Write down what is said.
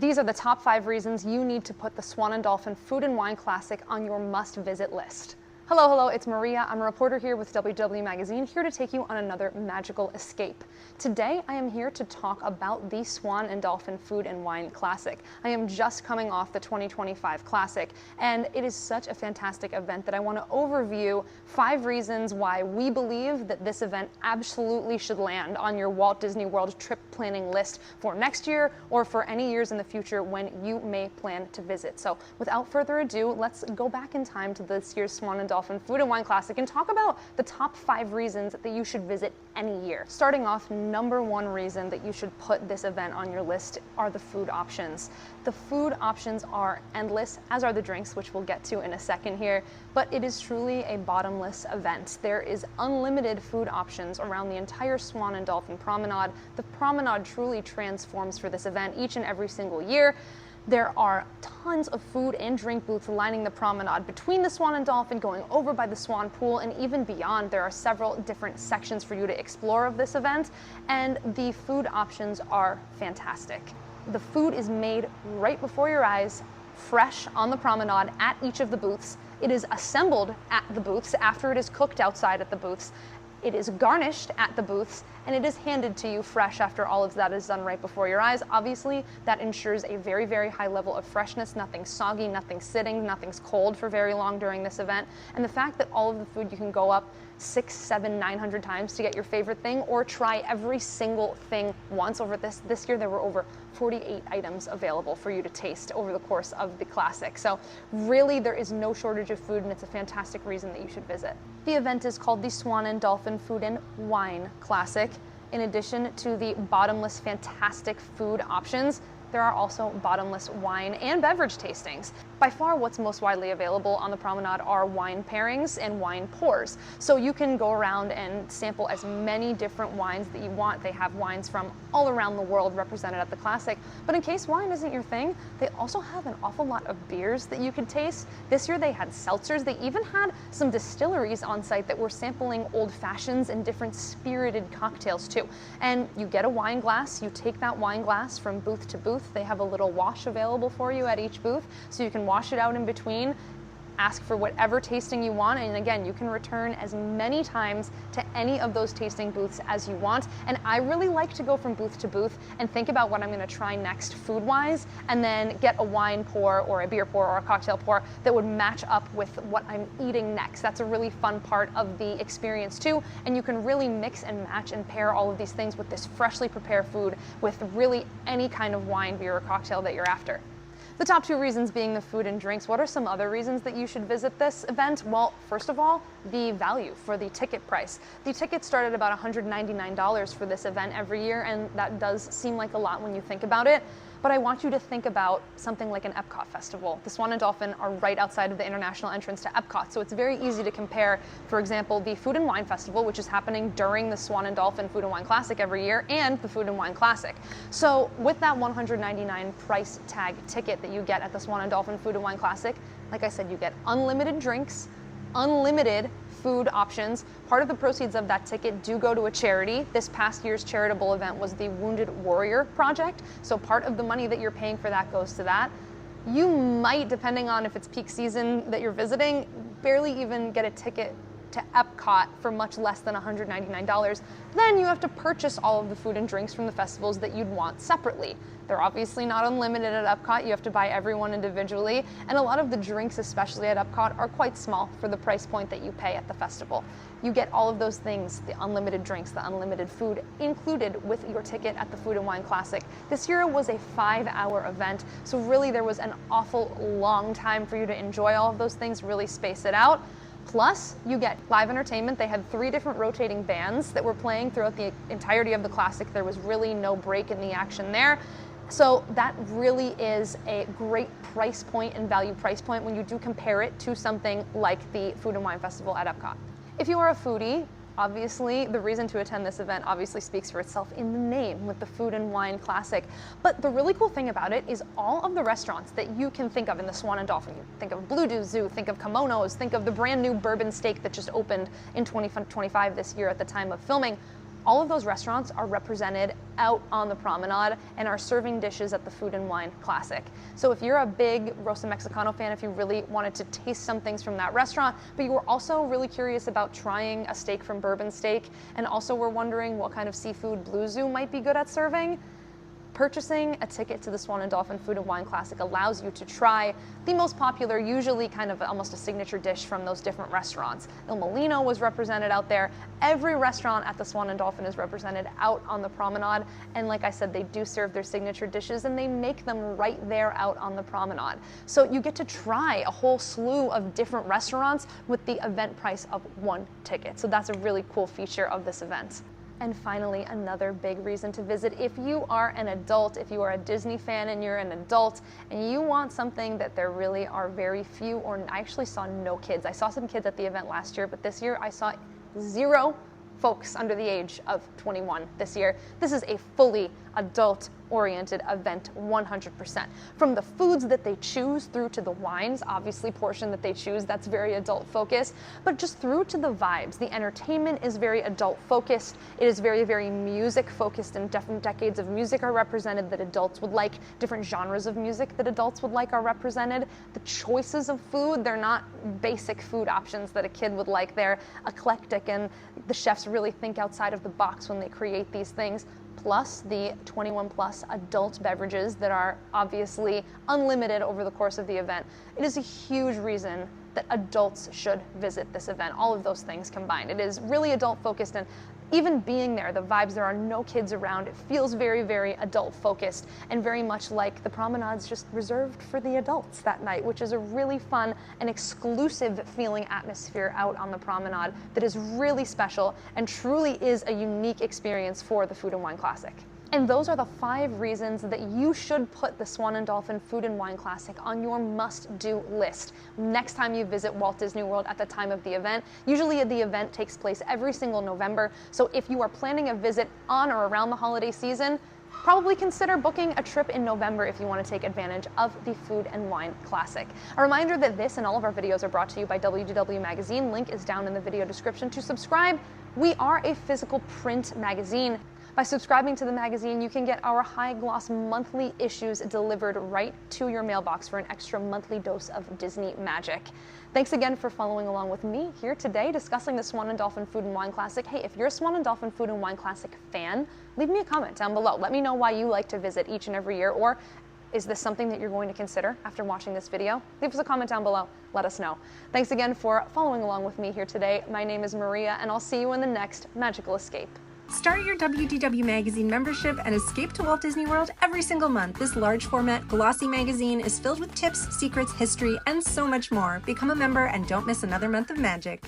These are the top 5 reasons you need to put the Swan and Dolphin Food and Wine Classic on your must-visit list. Hello, it's Maria. I'm a reporter here with WDW Magazine, here to take you on another magical escape. Today, I am here to talk about the Swan and Dolphin Food and Wine Classic. I am just coming off the 2025 Classic, and it is such a fantastic event that I want to overview 5 reasons why we believe that this event absolutely should land on your Walt Disney World trip planning list for next year or for any years in the future when you may plan to visit. So without further ado, let's go back in time to this year's Swan and Dolphin Food and Wine Classic and talk about the top 5 reasons that you should visit any year. Starting off, number 1 reason that you should put this event on your list are the food options. The food options are endless, as are the drinks, which we'll get to in a second here, but it is truly a bottomless event. There is unlimited food options around the entire Swan and Dolphin Promenade. The promenade truly transforms for this event each and every single year. There are tons of food and drink booths lining the promenade between the Swan and Dolphin, going over by the Swan Pool, and even beyond. There are several different sections for you to explore of this event, and the food options are fantastic. The food is made right before your eyes, fresh on the promenade at each of the booths. It is assembled at the booths after it is cooked outside at the booths. It is garnished at the booths, and it is handed to you fresh after all of that is done right before your eyes. Obviously, that ensures a very, very high level of freshness. Nothing's soggy, nothing's sitting, nothing's cold for very long during this event. And the fact that all of the food, you can go up 600, 700, 900 times to get your favorite thing, or try every single thing once. Over this year, there were over 48 items available for you to taste over the course of the Classic. So really, there is no shortage of food, and it's a fantastic reason that you should visit. The event is called the Swan and Dolphin Food and Wine Classic. In addition to the bottomless fantastic food options, there are also bottomless wine and beverage tastings. By far, what's most widely available on the promenade are wine pairings and wine pours. So you can go around and sample as many different wines that you want. They have wines from all around the world represented at the Classic. But in case wine isn't your thing, they also have an awful lot of beers that you can taste. This year they had seltzers. They even had some distilleries on site that were sampling old fashions and different spirited cocktails too. And you get a wine glass, you take that wine glass from booth to booth. They have a little wash available for you at each booth, so you can wash it out in between, ask for whatever tasting you want, and again, you can return as many times to any of those tasting booths as you want. And I really like to go from booth to booth and think about what I'm going to try next food-wise, and then get a wine pour or a beer pour or a cocktail pour that would match up with what I'm eating next. That's a really fun part of the experience too, and you can really mix and match and pair all of these things with this freshly prepared food with really any kind of wine, beer, or cocktail that you're after. The top 2 reasons being the food and drinks. What are some other reasons that you should visit this event? Well, first of all, the value for the ticket price. The tickets start at about $199 for this event every year, and that does seem like a lot when you think about it. But I want you to think about something like an Epcot festival. The Swan and Dolphin are right outside of the international entrance to Epcot, so it's very easy to compare, for example, the Food and Wine Festival, which is happening during the Swan and Dolphin Food and Wine Classic every year, and the Food and Wine Classic. So with that $199 price tag ticket that you get at the Swan and Dolphin Food and Wine Classic, like I said, you get unlimited drinks, unlimited food options. Part of the proceeds of that ticket do go to a charity. This past year's charitable event was the Wounded Warrior Project, so part of the money that you're paying for that goes to that. You might, depending on if it's peak season that you're visiting, barely even get a ticket to Epcot for much less than $199. Then you have to purchase all of the food and drinks from the festivals that you'd want separately. They're obviously not unlimited at Epcot. You have to buy everyone individually, and a lot of the drinks, especially at Epcot, are quite small for the price point that you pay at the festival. You get all of those things, the unlimited drinks, the unlimited food, included with your ticket at the Food and Wine Classic. This year was a 5-hour event, so really there was an awful long time for you to enjoy all of those things, really space it out. Plus, you get live entertainment. They had 3 different rotating bands that were playing throughout the entirety of the Classic. There was really no break in the action there. So that really is a great price point and value price point when you do compare it to something like the Food and Wine Festival at Epcot. If you are a foodie, obviously, the reason to attend this event obviously speaks for itself in the name with the Food and Wine Classic. But the really cool thing about it is all of the restaurants that you can think of in the Swan and Dolphin. You think of Blue Zoo, think of Kimonos, think of the brand new Bourbon Steak that just opened in 2025 this year at the time of filming. All of those restaurants are represented out on the promenade and are serving dishes at the Food and Wine Classic. So if you're a big Rosa Mexicano fan, if you really wanted to taste some things from that restaurant, but you were also really curious about trying a steak from Bourbon Steak, and also were wondering what kind of seafood Blue Zoo might be good at serving, purchasing a ticket to the Swan and Dolphin Food and Wine Classic allows you to try the most popular, usually kind of almost a signature dish from those different restaurants. Il Molino was represented out there. Every restaurant at the Swan and Dolphin is represented out on the promenade. And like I said, they do serve their signature dishes and they make them right there out on the promenade. So you get to try a whole slew of different restaurants with the event price of one ticket. So that's a really cool feature of this event. And finally, another big reason to visit if you are an adult, if you are a Disney fan and you're an adult and you want something that there really are very few, or I actually saw no kids. I saw some kids at the event last year, but this year I saw 0 folks under the age of 21 this year. This is a fully adult-oriented event, 100%. From the foods that they choose through to the wines, obviously portion that they choose, that's very adult-focused, but just through to the vibes. The entertainment is very adult-focused. It is very, very music-focused, and different decades of music are represented that adults would like. Different genres of music that adults would like are represented. The choices of food, they're not basic food options that a kid would like. They're eclectic, and the chefs really think outside of the box when they create these things. Plus the 21 plus adult beverages that are obviously unlimited over the course of the event. It is a huge reason that adults should visit this event, all of those things combined. It is really adult focused, and even being there, the vibes, there are no kids around. It feels very, very adult focused and very much like the promenade's just reserved for the adults that night, which is a really fun and exclusive feeling atmosphere out on the promenade that is really special and truly is a unique experience for the Food and Wine Classic. And those are the 5 reasons that you should put the Swan and Dolphin Food and Wine Classic on your must-do list next time you visit Walt Disney World at the time of the event. Usually the event takes place every single November, so if you are planning a visit on or around the holiday season, probably consider booking a trip in November if you want to take advantage of the Food and Wine Classic. A reminder that this and all of our videos are brought to you by WDW Magazine. Link is down in the video description to subscribe. We are a physical print magazine. By subscribing to the magazine, you can get our high-gloss monthly issues delivered right to your mailbox for an extra monthly dose of Disney magic. Thanks again for following along with me here today discussing the Swan and Dolphin Food and Wine Classic. Hey, if you're a Swan and Dolphin Food and Wine Classic fan, leave me a comment down below. Let me know why you like to visit each and every year, or is this something that you're going to consider after watching this video? Leave us a comment down below. Let us know. Thanks again for following along with me here today. My name is Maria, and I'll see you in the next magical escape. Start your WDW Magazine membership and escape to Walt Disney World every single month. This large format, glossy magazine is filled with tips, secrets, history, and so much more. Become a member and don't miss another month of magic.